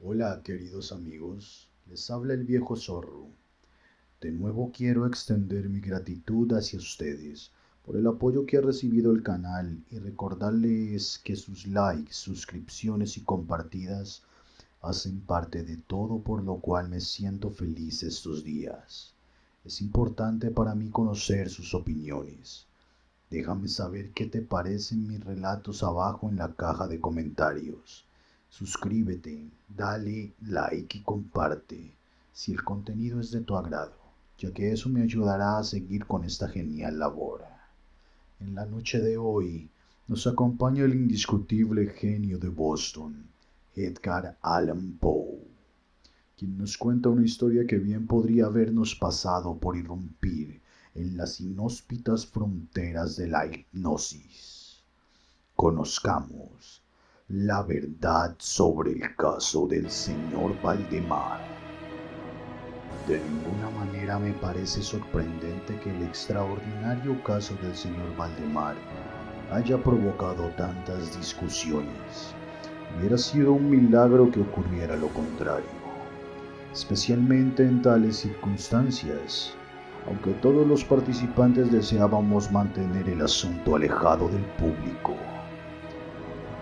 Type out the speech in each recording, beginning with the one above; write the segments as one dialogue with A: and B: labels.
A: Hola, queridos amigos, les habla el viejo zorro. De nuevo quiero extender mi gratitud hacia ustedes por el apoyo que ha recibido el canal y recordarles que sus likes, suscripciones y compartidas hacen parte de todo por lo cual me siento feliz estos días. Es importante para mí conocer sus opiniones. Déjame saber qué te parecen mis relatos abajo en la caja de comentarios. Suscríbete, dale like y comparte si el contenido es de tu agrado, ya que eso me ayudará a seguir con esta genial labor. En la noche de hoy nos acompaña el indiscutible genio de Boston, Edgar Allan Poe, quien nos cuenta una historia que bien podría habernos pasado por irrumpir en las inhóspitas fronteras de la hipnosis. Conozcamos la verdad sobre el caso del señor Valdemar. De ninguna manera me parece sorprendente que el extraordinario caso del señor Valdemar haya provocado tantas discusiones. Hubiera sido un milagro que ocurriera lo contrario, especialmente en tales circunstancias, aunque todos los participantes deseábamos mantener el asunto alejado del público,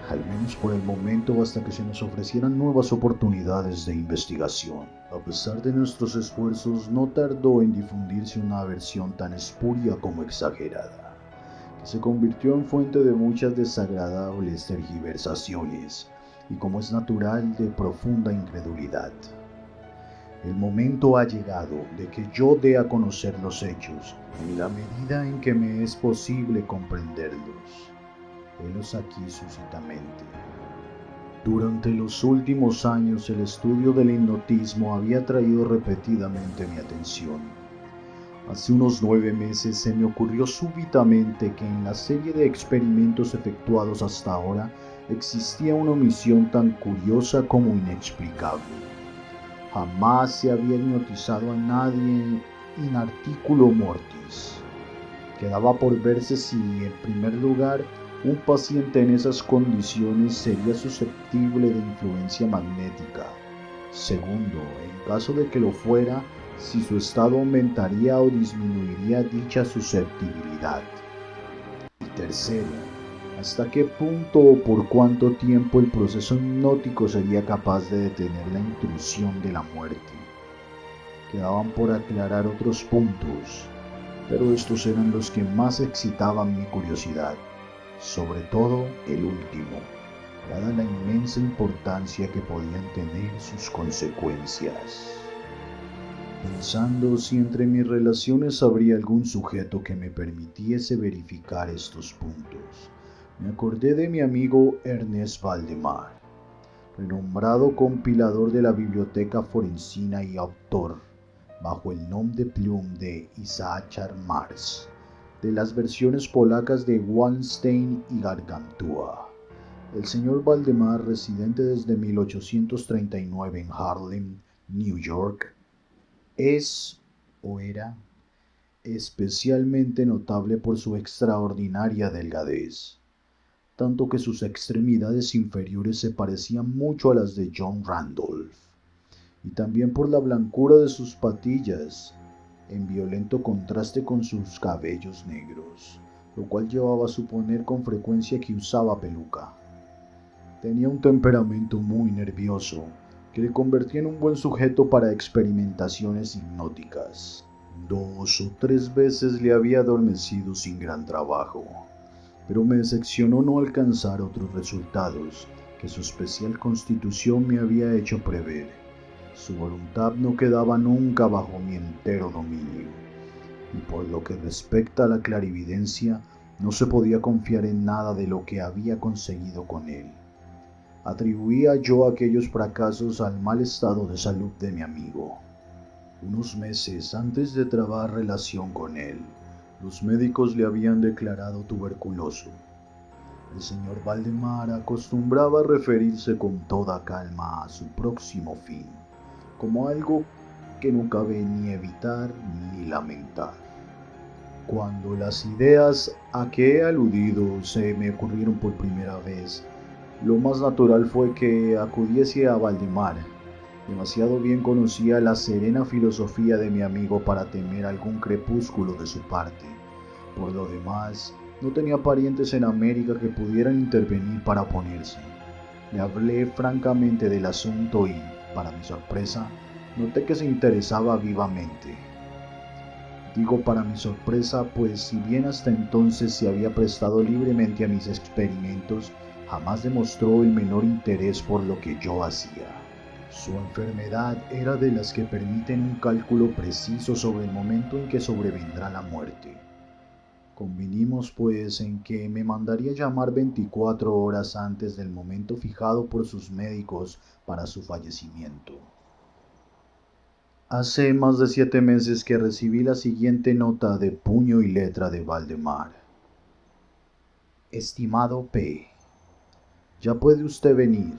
A: al menos por el momento hasta que se nos ofrecieran nuevas oportunidades de investigación. A pesar de nuestros esfuerzos, no tardó en difundirse una versión tan espuria como exagerada, que se convirtió en fuente de muchas desagradables tergiversaciones y, como es natural, de profunda incredulidad. El momento ha llegado de que yo dé a conocer los hechos en la medida en que me es posible comprenderlos. Helos aquí sucintamente. Durante los últimos años el estudio del hipnotismo había atraído repetidamente mi atención. Hace unos 9 meses se me ocurrió súbitamente que en la serie de experimentos efectuados hasta ahora existía una omisión tan curiosa como inexplicable. Jamás se había hipnotizado a nadie in articulo mortis. Quedaba por verse si, en primer lugar, un paciente en esas condiciones sería susceptible de influencia magnética. Segundo, en caso de que lo fuera, si su estado aumentaría o disminuiría dicha susceptibilidad. Y tercero, hasta qué punto o por cuánto tiempo el proceso hipnótico sería capaz de detener la intrusión de la muerte. Quedaban por aclarar otros puntos, pero estos eran los que más excitaban mi curiosidad, sobre todo el último, dada la inmensa importancia que podían tener sus consecuencias. Pensando si entre mis relaciones habría algún sujeto que me permitiese verificar estos puntos, me acordé de mi amigo Ernest Valdemar, renombrado compilador de la Biblioteca Forensina y autor, bajo el nom de plume de Isaac Mars, de las versiones polacas de Wallenstein y Gargantua. El señor Valdemar, residente desde 1839 en Harlem, New York, es o era especialmente notable por su extraordinaria delgadez, tanto que sus extremidades inferiores se parecían mucho a las de John Randolph, y también por la blancura de sus patillas, en violento contraste con sus cabellos negros, lo cual llevaba a suponer con frecuencia que usaba peluca. Tenía un temperamento muy nervioso, que le convertía en un buen sujeto para experimentaciones hipnóticas. 2 o 3 veces le había adormecido sin gran trabajo, pero me decepcionó no alcanzar otros resultados que su especial constitución me había hecho prever. Su voluntad no quedaba nunca bajo mi entero dominio, y por lo que respecta a la clarividencia, no se podía confiar en nada de lo que había conseguido con él. Atribuía yo aquellos fracasos al mal estado de salud de mi amigo. Unos meses antes de trabar relación con él, los médicos le habían declarado tuberculoso. El señor Valdemar acostumbraba a referirse con toda calma a su próximo fin, como algo que no cabe ni evitar ni lamentar. Cuando las ideas a que he aludido se me ocurrieron por primera vez, Lo más natural fue que acudiese a Valdemar. Demasiado bien conocía la serena filosofía de mi amigo para temer algún crepúsculo de su parte. Por lo demás, no tenía parientes en América que pudieran intervenir para oponerse. Le hablé francamente del asunto y, para mi sorpresa, noté que se interesaba vivamente. Digo para mi sorpresa, pues si bien hasta entonces se había prestado libremente a mis experimentos, jamás demostró el menor interés por lo que yo hacía. Su enfermedad era de las que permiten un cálculo preciso sobre el momento en que sobrevendrá la muerte. Convinimos pues en que me mandaría llamar 24 horas antes del momento fijado por sus médicos para su fallecimiento. Hace más de 7 meses que recibí la siguiente nota de puño y letra de Valdemar. Estimado P, ya puede usted venir.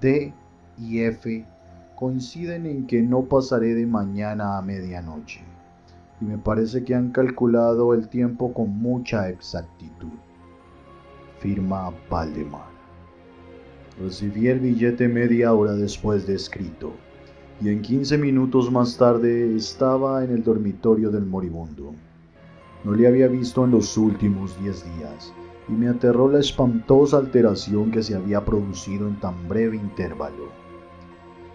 A: D y F coinciden en que no pasaré de mañana a medianoche, y me parece que han calculado el tiempo con mucha exactitud. Firma Valdemar. Recibí el billete media hora después de escrito, y en 15 minutos más tarde estaba en el dormitorio del moribundo. No le había visto en los últimos 10 días, y me aterró la espantosa alteración que se había producido en tan breve intervalo.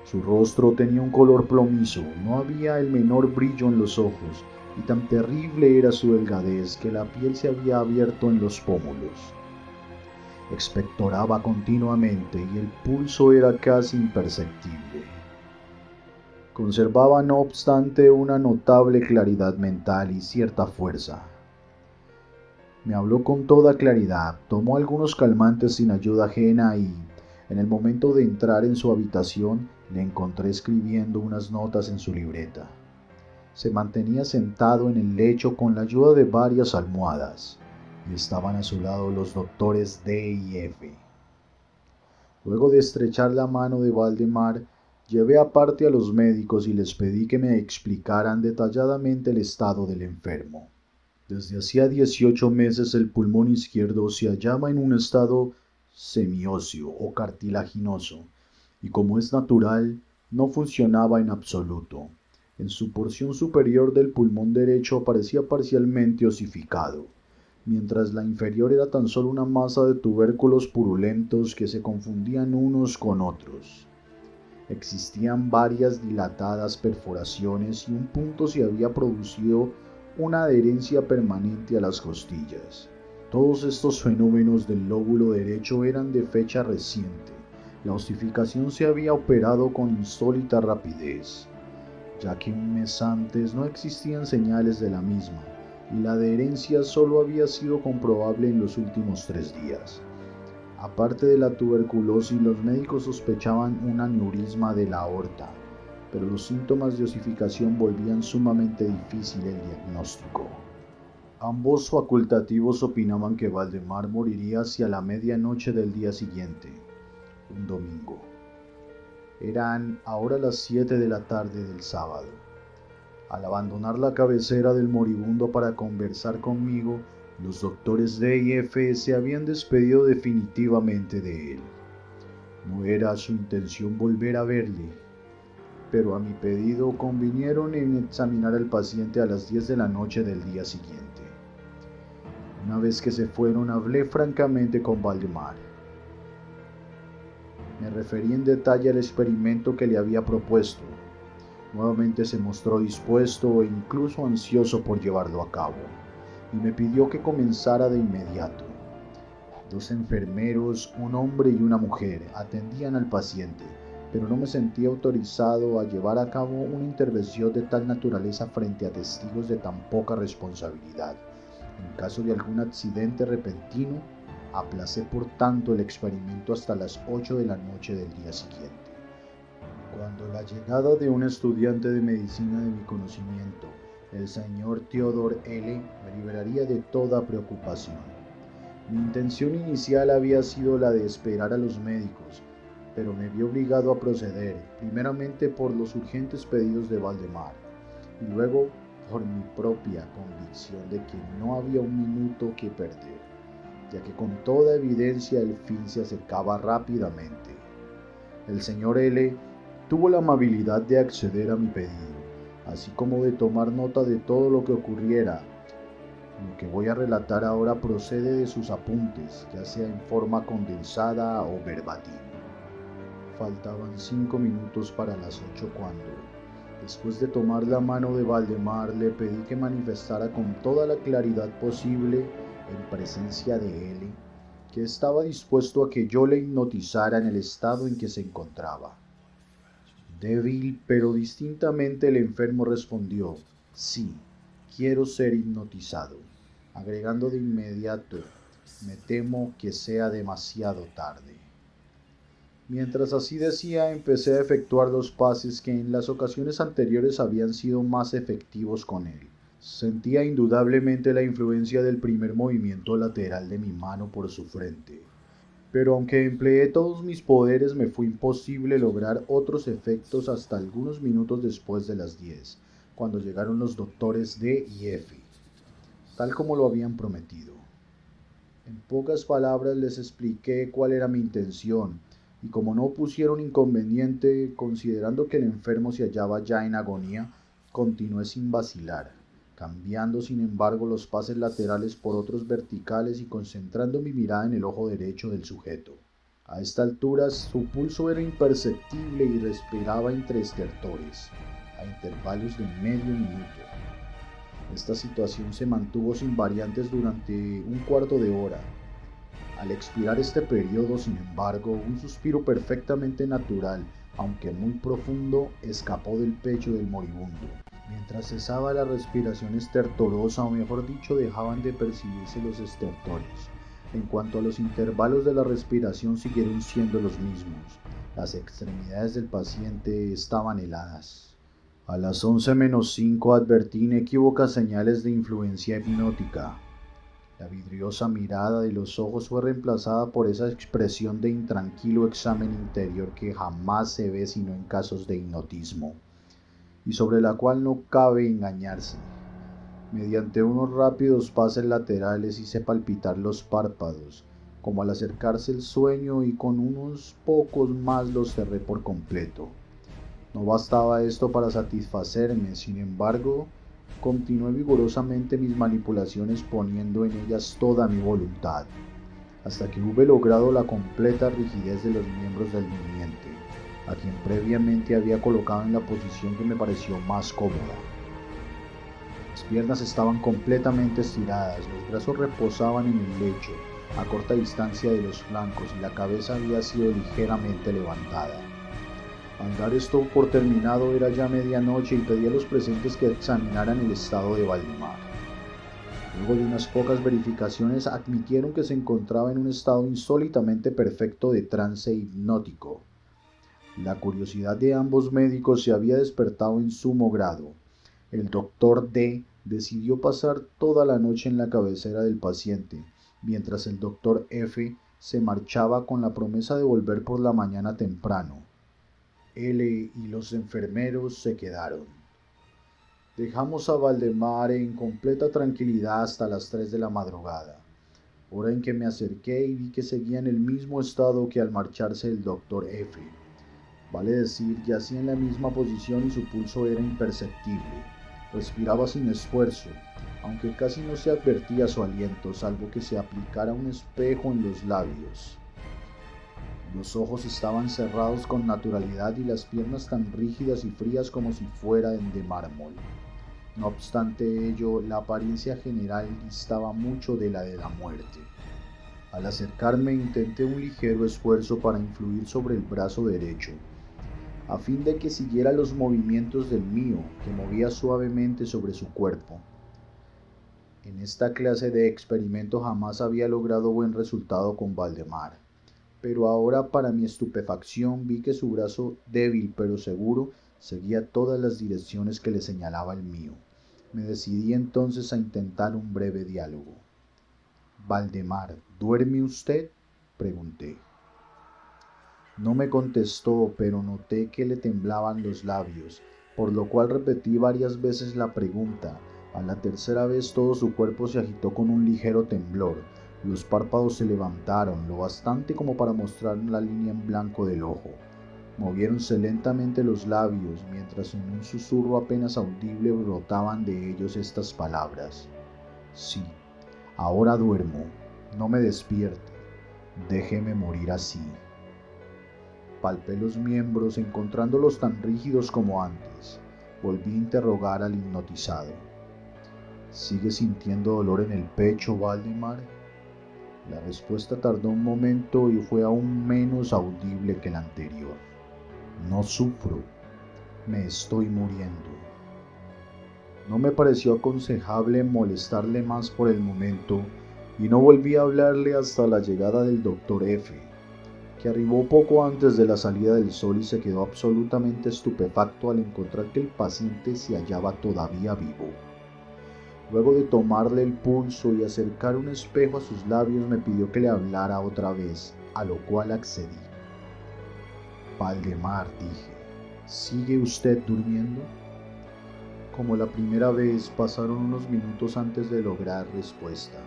A: Su rostro tenía un color plomizo, no había el menor brillo en los ojos, y tan terrible era su delgadez que la piel se había abierto en los pómulos. Expectoraba continuamente y el pulso era casi imperceptible. Conservaba no obstante una notable claridad mental y cierta fuerza. Me habló con toda claridad, tomó algunos calmantes sin ayuda ajena y, en el momento de entrar en su habitación, le encontré escribiendo unas notas en su libreta. Se mantenía sentado en el lecho con la ayuda de varias almohadas, y estaban a su lado los doctores D y F. Luego de estrechar la mano de Valdemar, llevé aparte a los médicos y les pedí que me explicaran detalladamente el estado del enfermo. Desde hacía 18 meses el pulmón izquierdo se hallaba en un estado semióseo o cartilaginoso, y como es natural, no funcionaba en absoluto. En su porción superior del pulmón derecho aparecía parcialmente osificado, mientras la inferior era tan solo una masa de tubérculos purulentos que se confundían unos con otros. Existían varias dilatadas perforaciones y un punto se había producido una adherencia permanente a las costillas. Todos estos fenómenos del lóbulo derecho eran de fecha reciente. La osificación se había operado con insólita rapidez, ya que un mes antes no existían señales de la misma, y la adherencia solo había sido comprobable en los últimos 3 días. Aparte de la tuberculosis, los médicos sospechaban un aneurisma de la aorta, pero los síntomas de osificación volvían sumamente difícil el diagnóstico. Ambos facultativos opinaban que Valdemar moriría hacia la medianoche del día siguiente, un domingo. Eran ahora las 7 de la tarde del sábado. Al abandonar la cabecera del moribundo para conversar conmigo, los doctores D y F se habían despedido definitivamente de él. No era su intención volver a verle, pero a mi pedido convinieron en examinar al paciente a las 10 de la noche del día siguiente. Una vez que se fueron, hablé francamente con Valdemar. Me referí en detalle al experimento que le había propuesto. Nuevamente se mostró dispuesto e incluso ansioso por llevarlo a cabo, y me pidió que comenzara de inmediato. 2 enfermeros, un hombre y una mujer, atendían al paciente, pero no me sentía autorizado a llevar a cabo una intervención de tal naturaleza frente a testigos de tan poca responsabilidad. En caso de algún accidente repentino, aplacé por tanto el experimento hasta las 8 de la noche del día siguiente, cuando la llegada de un estudiante de medicina de mi conocimiento, el señor Theodore L., me liberaría de toda preocupación. Mi intención inicial había sido la de esperar a los médicos, pero me vi obligado a proceder, primeramente por los urgentes pedidos de Valdemar, y luego por mi propia convicción de que no había un minuto que perder. ya que con toda evidencia el fin se acercaba rápidamente. El señor L. tuvo la amabilidad de acceder a mi pedido, así como de tomar nota de todo lo que ocurriera. Lo que voy a relatar ahora procede de sus apuntes, ya sea en forma condensada o verbatim. Faltaban 5 minutos para las 8 cuando, después de tomar la mano de Valdemar, le pedí que manifestara con toda la claridad posible, en presencia de él, que estaba dispuesto a que yo le hipnotizara en el estado en que se encontraba. Débil pero distintamente el enfermo respondió: sí, quiero ser hipnotizado, agregando de inmediato: me temo que sea demasiado tarde. Mientras así decía, empecé a efectuar los pases que en las ocasiones anteriores habían sido más efectivos con él. Sentía indudablemente la influencia del primer movimiento lateral de mi mano por su frente, pero aunque empleé todos mis poderes me fue imposible lograr otros efectos hasta algunos minutos después de las 10, cuando llegaron los doctores D y F, tal como lo habían prometido. En pocas palabras les expliqué cuál era mi intención, y como no pusieron inconveniente, considerando que el enfermo se hallaba ya en agonía, continué sin vacilar, cambiando sin embargo los pases laterales por otros verticales y concentrando mi mirada en el ojo derecho del sujeto. A esta altura su pulso era imperceptible y respiraba entre estertores, a intervalos de medio minuto. Esta situación se mantuvo sin variantes durante un cuarto de hora. Al expirar este periodo, sin embargo, un suspiro perfectamente natural, aunque muy profundo, escapó del pecho del moribundo. Mientras cesaba la respiración estertorosa, o mejor dicho, dejaban de percibirse los estertores. En cuanto a los intervalos de la respiración, siguieron siendo los mismos. Las extremidades del paciente estaban heladas. A las 11:05 advertí inequívocas señales de influencia hipnótica. La vidriosa mirada de los ojos fue reemplazada por esa expresión de intranquilo examen interior que jamás se ve sino en casos de hipnotismo, y sobre la cual no cabe engañarse. Mediante unos rápidos pases laterales hice palpitar los párpados, como al acercarse el sueño, y con unos pocos más los cerré por completo. No bastaba esto para satisfacerme, sin embargo, continué vigorosamente mis manipulaciones poniendo en ellas toda mi voluntad, hasta que hube logrado la completa rigidez de los miembros del durmiente, a quien previamente había colocado en la posición que me pareció más cómoda. Las piernas estaban completamente estiradas, los brazos reposaban en el lecho, a corta distancia de los flancos, y la cabeza había sido ligeramente levantada. Al dar esto por terminado era ya medianoche y pedí a los presentes que examinaran el estado de Valdemar. Luego de unas pocas verificaciones admitieron que se encontraba en un estado insólitamente perfecto de trance hipnótico. La curiosidad de ambos médicos se había despertado en sumo grado. El doctor D decidió pasar toda la noche en la cabecera del paciente, mientras el doctor F se marchaba con la promesa de volver por la mañana temprano. L y los enfermeros se quedaron. Dejamos a Valdemar en completa tranquilidad hasta las 3 de la madrugada, hora en que me acerqué y vi que seguía en el mismo estado que al marcharse el doctor F. Vale decir, yacía en la misma posición y su pulso era imperceptible. Respiraba sin esfuerzo, aunque casi no se advertía su aliento, salvo que se aplicara un espejo en los labios. Los ojos estaban cerrados con naturalidad y las piernas tan rígidas y frías como si fueran de mármol. No obstante ello, la apariencia general distaba mucho de la muerte. Al acercarme intenté un ligero esfuerzo para influir sobre el brazo derecho, a fin de que siguiera los movimientos del mío, que movía suavemente sobre su cuerpo. En esta clase de experimento jamás había logrado buen resultado con Valdemar, pero ahora para mi estupefacción vi que su brazo, débil pero seguro, seguía todas las direcciones que le señalaba el mío. Me decidí entonces a intentar un breve diálogo. «Valdemar, ¿duerme usted?», pregunté. No me contestó, pero noté que le temblaban los labios, por lo cual repetí varias veces la pregunta. A la tercera vez todo su cuerpo se agitó con un ligero temblor, Los párpados se levantaron lo bastante como para mostrar la línea en blanco del ojo. Moviéronse lentamente los labios, mientras en un susurro apenas audible brotaban de ellos estas palabras: sí, ahora duermo, no me despierte, déjeme morir así. Palpé los miembros, encontrándolos tan rígidos como antes. Volví a interrogar al hipnotizado. ¿Sigue sintiendo dolor en el pecho, Valdemar? La respuesta tardó un momento y fue aún menos audible que la anterior. No sufro, me estoy muriendo. No me pareció aconsejable molestarle más por el momento y no volví a hablarle hasta la llegada del doctor F., que arribó poco antes de la salida del sol y se quedó absolutamente estupefacto al encontrar que el paciente se hallaba todavía vivo. Luego de tomarle el pulso y acercar un espejo a sus labios, me pidió que le hablara otra vez, a lo cual accedí. Valdemar, dije, ¿sigue usted durmiendo? Como la primera vez, pasaron unos minutos antes de lograr respuesta.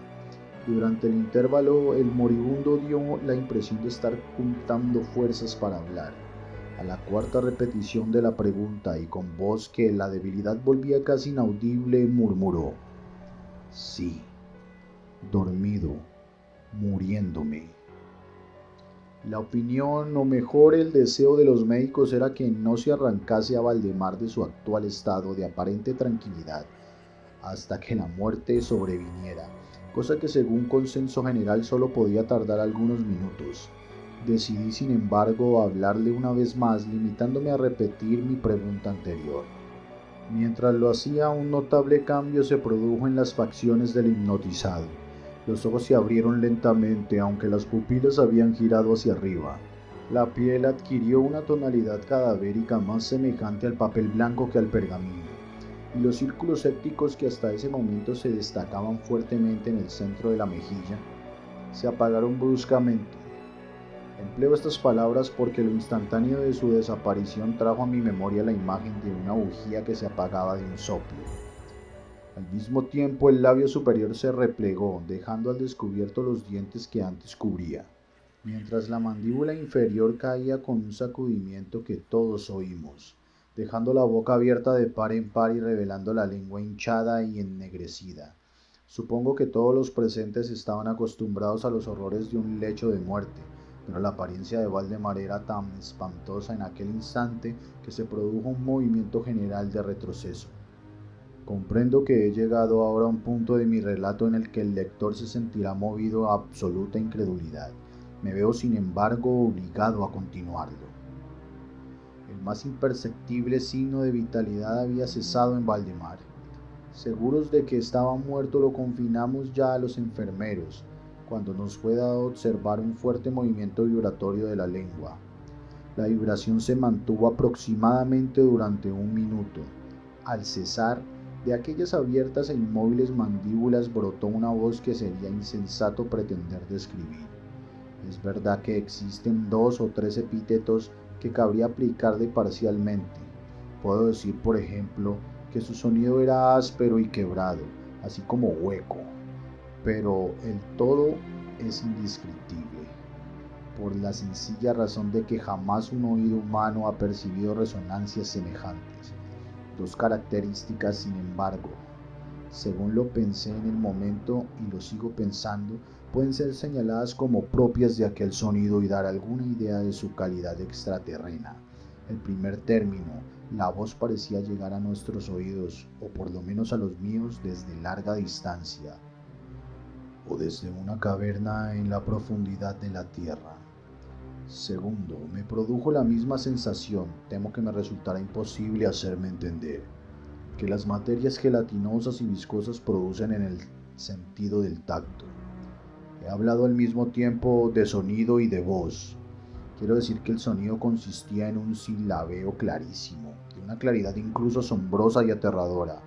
A: Durante el intervalo, el moribundo dio la impresión de estar juntando fuerzas para hablar. A la cuarta repetición de la pregunta y con voz que la debilidad volvía casi inaudible, murmuró: sí, dormido, muriéndome. La opinión, o mejor el deseo de los médicos, era que no se arrancase a Valdemar de su actual estado de aparente tranquilidad hasta que la muerte sobreviniera, cosa que según consenso general solo podía tardar algunos minutos. Decidí, sin embargo, hablarle una vez más, limitándome a repetir mi pregunta anterior. Mientras lo hacía, un notable cambio se produjo en las facciones del hipnotizado. Los ojos se abrieron lentamente, aunque las pupilas habían girado hacia arriba. La piel adquirió una tonalidad cadavérica más semejante al papel blanco que al pergamino, y los círculos sépticos que hasta ese momento se destacaban fuertemente en el centro de la mejilla se apagaron bruscamente. Empleo estas palabras porque lo instantáneo de su desaparición trajo a mi memoria la imagen de una bujía que se apagaba de un soplo. Al mismo tiempo, el labio superior se replegó, dejando al descubierto los dientes que antes cubría, mientras la mandíbula inferior caía con un sacudimiento que todos oímos, dejando la boca abierta de par en par y revelando la lengua hinchada y ennegrecida. Supongo que todos los presentes estaban acostumbrados a los horrores de un lecho de muerte, pero la apariencia de Valdemar era tan espantosa en aquel instante que se produjo un movimiento general de retroceso. Comprendo que he llegado ahora a un punto de mi relato en el que el lector se sentirá movido a absoluta incredulidad. Me veo, sin embargo, obligado a continuarlo. El más imperceptible signo de vitalidad había cesado en Valdemar. Seguros de que estaba muerto, lo confinamos ya a los enfermeros, cuando nos fue dado observar un fuerte movimiento vibratorio de la lengua. La vibración se mantuvo aproximadamente durante un minuto. Al cesar, de aquellas abiertas e inmóviles mandíbulas brotó una voz que sería insensato pretender describir. Es verdad que existen 2 o 3 epítetos que cabría aplicarle parcialmente. Puedo decir, por ejemplo, que su sonido era áspero y quebrado, así como hueco, pero el todo es indescriptible, por la sencilla razón de que jamás un oído humano ha percibido resonancias semejantes. 2 características, sin embargo, según lo pensé en el momento y lo sigo pensando, pueden ser señaladas como propias de aquel sonido y dar alguna idea de su calidad extraterrena. El primer término, la voz parecía llegar a nuestros oídos, o por lo menos a los míos, desde larga distancia, o desde una caverna en la profundidad de la tierra. Segundo, me produjo la misma sensación, temo que me resultará imposible hacerme entender, que las materias gelatinosas y viscosas producen en el sentido del tacto. He hablado al mismo tiempo de sonido y de voz. Quiero decir que el sonido consistía en un silabeo clarísimo, de una claridad incluso asombrosa y aterradora.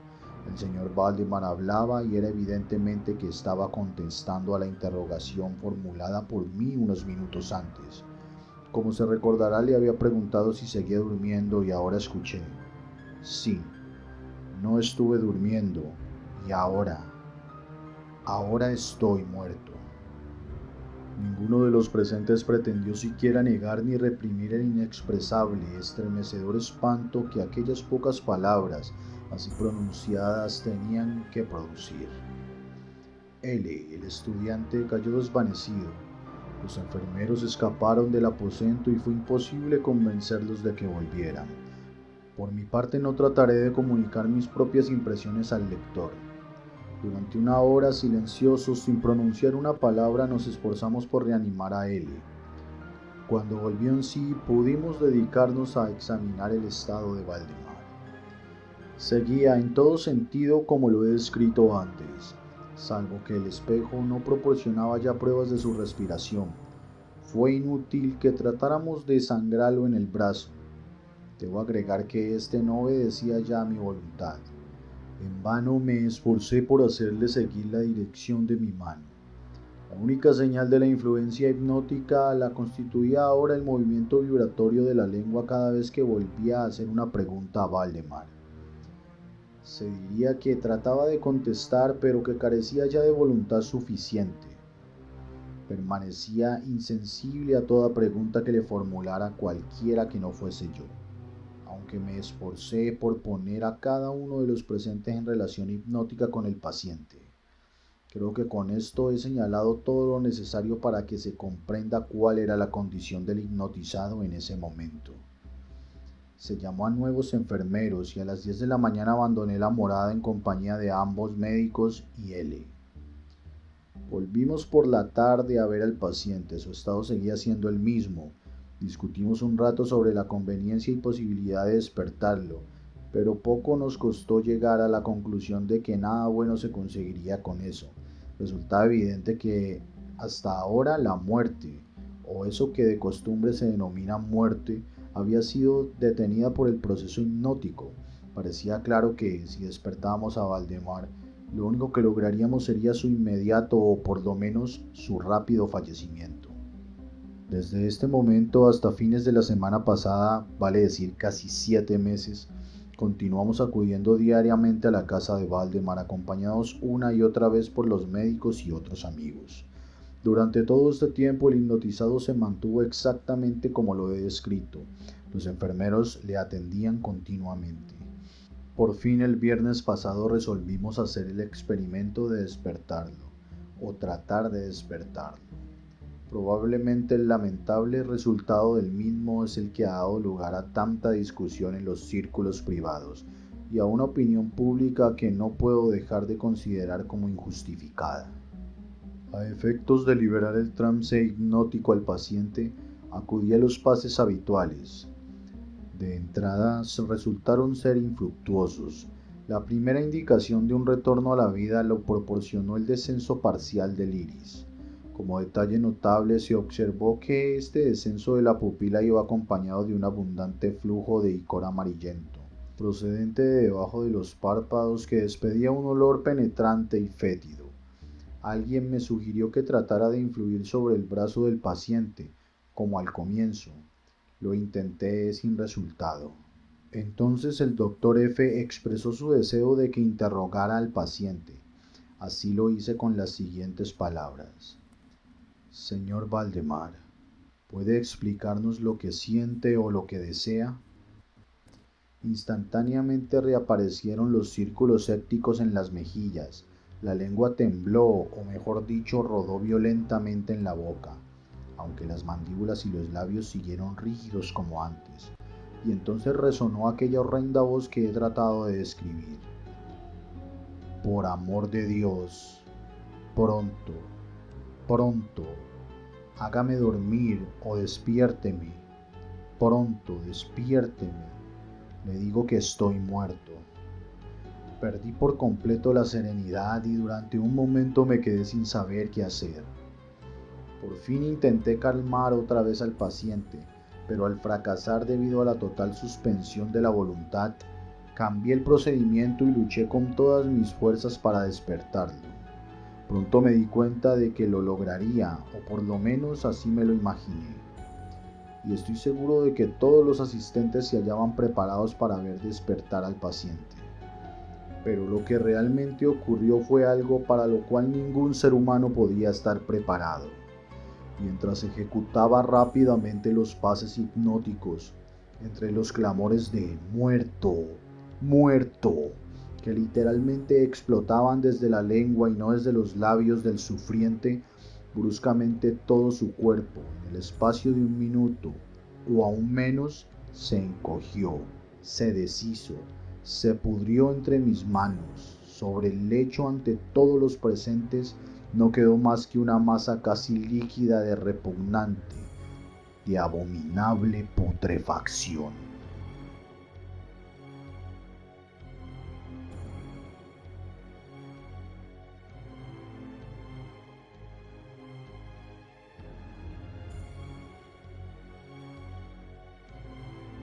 A: El señor Valdemar hablaba y era evidentemente que estaba contestando a la interrogación formulada por mí unos minutos antes. Como se recordará, le había preguntado si seguía durmiendo y ahora escuché: sí, no estuve durmiendo y ahora estoy muerto. Ninguno de los presentes pretendió siquiera negar ni reprimir el inexpresable, estremecedor espanto que aquellas pocas palabras, así pronunciadas, tenían que producir. El estudiante, cayó desvanecido. Los enfermeros escaparon del aposento y fue imposible convencerlos de que volvieran. Por mi parte no trataré de comunicar mis propias impresiones al lector. Durante una hora, silenciosos, sin pronunciar una palabra, nos esforzamos por reanimar a L. Cuando volvió en sí, pudimos dedicarnos a examinar el estado de Valdemar. Seguía en todo sentido como lo he descrito antes, salvo que el espejo no proporcionaba ya pruebas de su respiración. Fue inútil que tratáramos de sangrarlo en el brazo. Debo agregar que éste no obedecía ya a mi voluntad. En vano me esforcé por hacerle seguir la dirección de mi mano. La única señal de la influencia hipnótica la constituía ahora el movimiento vibratorio de la lengua cada vez que volvía a hacer una pregunta a Valdemar. Se diría que trataba de contestar, pero que carecía ya de voluntad suficiente. Permanecía insensible a toda pregunta que le formulara cualquiera que no fuese yo. Aunque me esforcé por poner a cada uno de los presentes en relación hipnótica con el paciente. Creo que con esto he señalado todo lo necesario para que se comprenda cuál era la condición del hipnotizado en ese momento. Se llamó a nuevos enfermeros y a las 10 de la mañana abandoné la morada en compañía de ambos médicos y L. Volvimos por la tarde a ver al paciente. Su estado seguía siendo el mismo. Discutimos un rato sobre la conveniencia y posibilidad de despertarlo, pero poco nos costó llegar a la conclusión de que nada bueno se conseguiría con eso. Resultaba evidente que hasta ahora la muerte, o eso que de costumbre se denomina muerte, había sido detenida por el proceso hipnótico. Parecía claro que, si despertábamos a Valdemar, lo único que lograríamos sería su inmediato o por lo menos su rápido fallecimiento. Desde este momento hasta fines de la semana pasada, vale decir casi 7 meses, continuamos acudiendo diariamente a la casa de Valdemar, acompañados una y otra vez por los médicos y otros amigos. Durante todo este tiempo el hipnotizado se mantuvo exactamente como lo he descrito. Los enfermeros le atendían continuamente. Por fin el viernes pasado resolvimos hacer el experimento de despertarlo, o tratar de despertarlo. Probablemente el lamentable resultado del mismo es el que ha dado lugar a tanta discusión en los círculos privados y a una opinión pública que no puedo dejar de considerar como injustificada. A efectos de liberar el trance hipnótico al paciente, acudí a los pases habituales. De entrada resultaron ser infructuosos. La primera indicación de un retorno a la vida lo proporcionó el descenso parcial del iris. Como detalle notable se observó que este descenso de la pupila iba acompañado de un abundante flujo de icor amarillento, procedente de debajo de los párpados, que despedía un olor penetrante y fétido. Alguien me sugirió que tratara de influir sobre el brazo del paciente, como al comienzo. Lo intenté sin resultado. Entonces el doctor F. expresó su deseo de que interrogara al paciente. Así lo hice con las siguientes palabras: Señor Valdemar, ¿puede explicarnos lo que siente o lo que desea? Instantáneamente reaparecieron los círculos sépticos en las mejillas. La lengua tembló, o mejor dicho, rodó violentamente en la boca, aunque las mandíbulas y los labios siguieron rígidos como antes. Y entonces resonó aquella horrenda voz que he tratado de describir. Por amor de Dios, pronto, pronto, hágame dormir o despiérteme. Pronto, despiérteme. Le digo que estoy muerto. Perdí por completo la serenidad y durante un momento me quedé sin saber qué hacer. Por fin intenté calmar otra vez al paciente, pero al fracasar debido a la total suspensión de la voluntad, cambié el procedimiento y luché con todas mis fuerzas para despertarlo. Pronto me di cuenta de que lo lograría, o por lo menos así me lo imaginé. Y estoy seguro de que todos los asistentes se hallaban preparados para ver despertar al paciente. Pero lo que realmente ocurrió fue algo para lo cual ningún ser humano podía estar preparado. mientras ejecutaba rápidamente los pases hipnóticos entre los clamores de muerto, muerto, que literalmente explotaban desde la lengua y no desde los labios del sufriente. Bruscamente todo su cuerpo, en el espacio de un minuto o aún menos, se encogió, se deshizo, se pudrió entre mis manos. Sobre el lecho ante todos los presentes no quedó más que una masa casi líquida de repugnante, de abominable putrefacción.